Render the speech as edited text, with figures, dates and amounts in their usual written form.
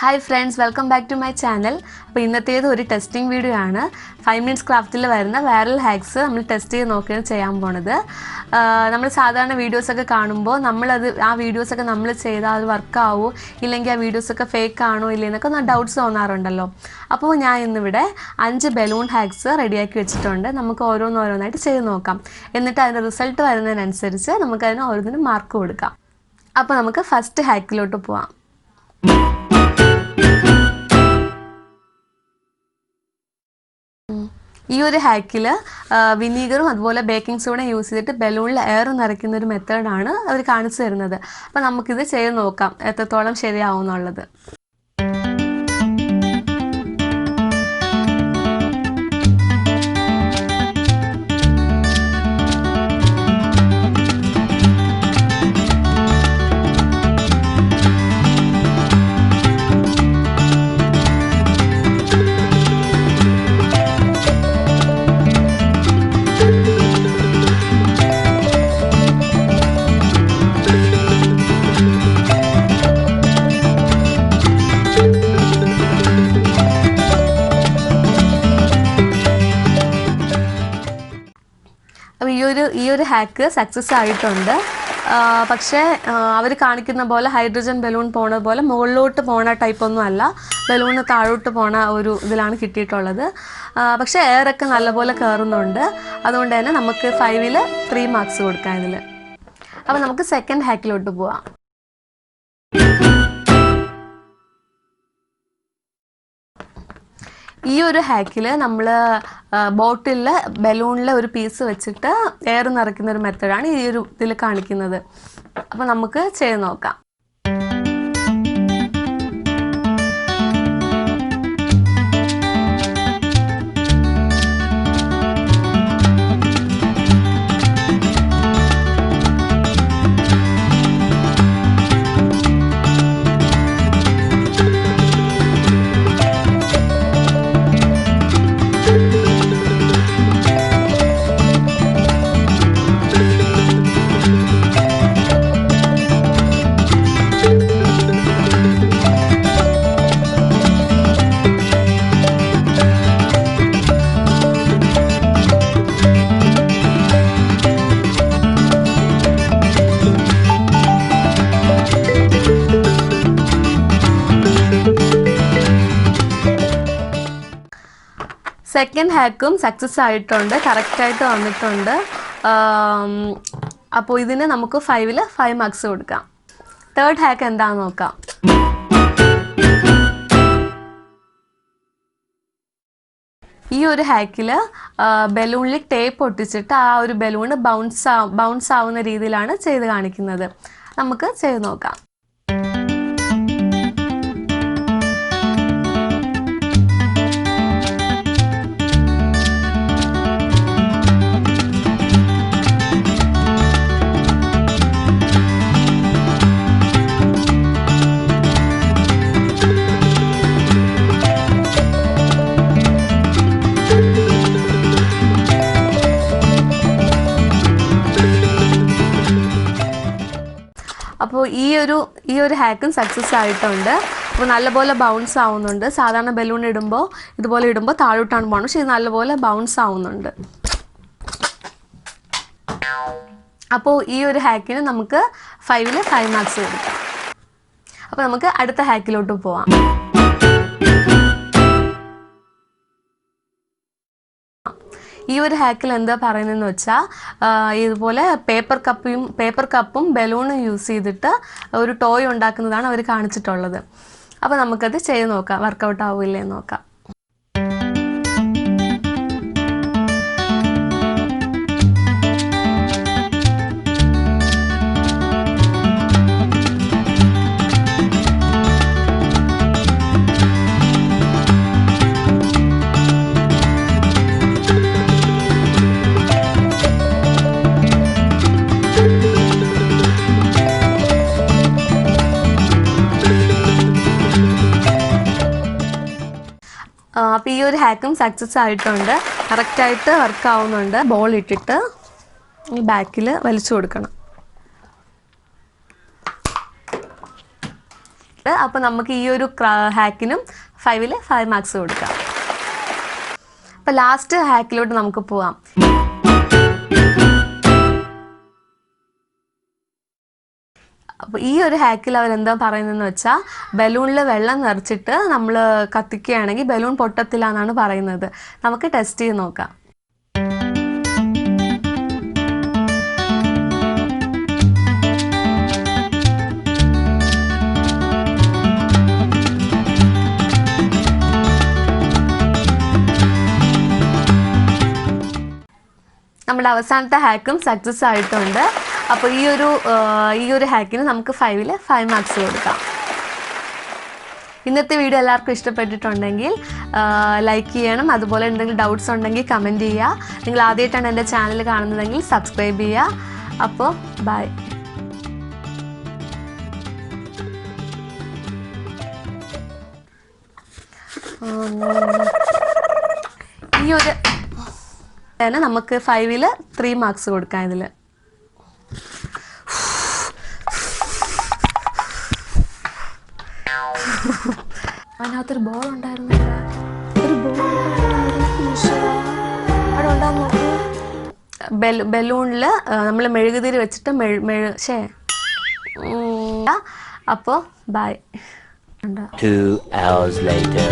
Hi friends, welcome back to my channel. അപ്പോൾ ഇന്നത്തേത് ഒരു testing video ആണ്. 5 minutes ക്രാഫ്റ്റിൽ വരുന്ന വൈറൽ ഹാക്സ് നമ്മൾ ടെസ്റ്റ് ചെയ്ത് നോക്കുകയാണ് ചെയ്യാൻ പോണത്. നമ്മൾ സാധാരണ വീഡിയോസ് ഒക്കെ കാണുമ്പോൾ ആ വീഡിയോസ് ഒക്കെ നമ്മൾ ചെയ്താൽ അത് വർക്ക് ആവോ ഇല്ലെങ്കിൽ ആ വീഡിയോസ് ഒക്കെ ഫേക്ക് ആണോ ഇല്ലെന്നൊക്കെ ഡൗട്ട്സ് തോന്നാറുണ്ടല്ലോ. അപ്പോൾ ഞാൻ ഇന്നിവിടെ 5 ബലൂൺ ഹാക്സ് റെഡിയാക്കി വെച്ചിട്ടുണ്ട്. നമുക്ക് ഓരോന്നായിട്ട് ചെയ്ത് നോക്കാം. എന്നിട്ട് അതിൻ്റെ റിസൾട്ട് വരുന്നതിനനുസരിച്ച് നമുക്ക് അതിന് ഓരോന്നിനും മാർക്ക് കൊടുക്കാം. അപ്പോൾ നമുക്ക് ഫസ്റ്റ് ഹാക്കിലോട്ട് പോവാം. ഈ ഒരു ഹാക്കിൽ വിനീഗറും അതുപോലെ ബേക്കിംഗ് സോഡ യൂസ് ചെയ്തിട്ട് ബലൂണിൽ എയർ നിറയ്ക്കുന്ന ഒരു മെത്തേഡാണ് അവർ കാണിച്ചു തരുന്നത്. അപ്പോൾ നമുക്കിത് ചെയ്ത് നോക്കാം എത്രത്തോളം ശരിയാവും എന്നുള്ളത്. അപ്പോൾ ഈ ഒരു ഹാക്ക് സക്സസ് ആയിട്ടുണ്ട്. പക്ഷേ അവർ കാണിക്കുന്ന പോലെ ഹൈഡ്രജൻ ബലൂൺ പോണ പോലെ മുകളിലോട്ട് പോണ ടൈപ്പൊന്നും അല്ല, ബലൂണ് താഴോട്ട് പോണ ഒരു ഇതിലാണ് കിട്ടിയിട്ടുള്ളത്. പക്ഷേ എയറൊക്കെ നല്ലപോലെ കയറുന്നുണ്ട്. അതുകൊണ്ട് തന്നെ നമുക്ക് 5ൽ 3 മാർക്സ് കൊടുക്കാം ഇതിൽ. അപ്പോൾ നമുക്ക് സെക്കൻഡ് ഹാക്കിലോട്ട് പോവാം. ഈ ഒരു ഹാക്കിൽ നമ്മൾ ബോട്ടിലിൽ ബലൂണിൽ ഒരു പീസ് വെച്ചിട്ട് എയർ നിറയ്ക്കുന്ന ഒരു മെത്തേഡാണ് ഈ ഒരു ഇതിൽ കാണിക്കുന്നത്. അപ്പോൾ നമുക്ക് ചെയ്ത് നോക്കാം. സെക്കൻഡ് ഹാക്കും സക്സസ് ആയിട്ടുണ്ട്, കറക്റ്റായിട്ട് വന്നിട്ടുണ്ട്. അപ്പോൾ ഇതിന് നമുക്ക് 5ൽ 5 മാർക്സ് കൊടുക്കാം. തേർഡ് ഹാക്ക് എന്താണെന്ന് നോക്കാം. ഈ ഒരു ഹാക്കിൽ ബലൂണിൽ ടേപ്പ് ഒട്ടിച്ചിട്ട് ആ ഒരു ബലൂണ് ബൗൺസ് ആവുന്ന രീതിയിലാണ് ചെയ്ത് കാണിക്കുന്നത്. നമുക്ക് ചെയ്ത് നോക്കാം. അപ്പോൾ ഈ ഒരു ഹാക്കും സക്സസ് ആയിട്ടുണ്ട്. അപ്പോൾ നല്ലപോലെ ബൗൺസ് ആവുന്നുണ്ട്. സാധാരണ ബലൂൺ ഇതുപോലെ ഇടുമ്പോൾ താഴോട്ടാണ് പോകുന്നത്, പക്ഷേ ഇത് നല്ലപോലെ ബൗൺസ് ആവുന്നുണ്ട്. അപ്പോൾ ഈ ഒരു ഹാക്കിന് നമുക്ക് 5ൽ 5 മാർക്സ് കൊടുക്കാം. അപ്പോൾ നമുക്ക് അടുത്ത ഹാക്കിലോട്ട് പോവാം. ഈ ഒരു ഹാക്കിൽ എന്താ പറയുന്നതെന്ന് വെച്ചാൽ ഇതുപോലെ പേപ്പർ കപ്പും ബലൂണും യൂസ് ചെയ്തിട്ട് ഒരു ടോയ് ഉണ്ടാക്കുന്നതാണ് അവർ കാണിച്ചിട്ടുള്ളത്. അപ്പോൾ നമുക്കത് ചെയ്ത് നോക്കാം, വർക്കൗട്ട് ആവില്ലേ എന്ന് നോക്കാം. അപ്പോൾ ഈ ഒരു ഹാക്കും സക്സസ് ആയിട്ടുണ്ട്, കറക്റ്റായിട്ട് വർക്ക് ആവുന്നുണ്ട്. ബോൾ ഇട്ടിട്ട് ഈ ബാക്കിൽ വലിച്ചു കൊടുക്കണം. അപ്പോൾ നമുക്ക് ഈ ഒരു ഹാക്കിനും 5-ൽ 5 മാർക്സ് കൊടുക്കാം. അപ്പോൾ ലാസ്റ്റ് ഹാക്കിലോട്ട് നമുക്ക് പോവാം. അപ്പോൾ ഈ ഒരു ഹാക്കിൽ അവരെന്താ പറയുന്നതെന്ന് വെച്ചാൽ ബലൂണിൽ വെള്ളം നിറച്ചിട്ട് നമ്മൾ കത്തിക്കുകയാണെങ്കിൽ ബലൂൺ പൊട്ടത്തില്ല എന്നാണ് പറയുന്നത്. നമുക്ക് ടെസ്റ്റ് ചെയ്ത് നോക്കാം. നമ്മുടെ അവസാനത്തെ ഹാക്കും സക്സസ് ആയിട്ടുണ്ട്. അപ്പോൾ ഈ ഒരു ഹാക്കിന് നമുക്ക് 5-ൽ 5 മാർക്സ് കൊടുക്കാം. ഇന്നത്തെ വീഡിയോ എല്ലാവർക്കും ഇഷ്ടപ്പെട്ടിട്ടുണ്ടെങ്കിൽ ലൈക്ക് ചെയ്യണം. അതുപോലെ എന്തെങ്കിലും ഡൗട്ട്സ് ഉണ്ടെങ്കിൽ കമൻറ്റ് ചെയ്യുക. നിങ്ങൾ ആദ്യമായിട്ടാണ് എൻ്റെ ചാനൽ കാണുന്നതെങ്കിൽ സബ്സ്ക്രൈബ് ചെയ്യുക. അപ്പോൾ ബൈ. ഈ ഒരു നമുക്ക് 5-ൽ 3 മാർക്സ് കൊടുക്കാം. ഇതിൽ അതിനകത്തൊരു ബോൾ ഉണ്ടായിരുന്നു. ഒരു ബോൾ അവിടെ ഉണ്ടാകും നോക്കൂ. ബലൂണിൽ നമ്മൾ മെഴുകുതിരി വെച്ചിട്ട് അപ്പോൾ ബൈ. 2 hours later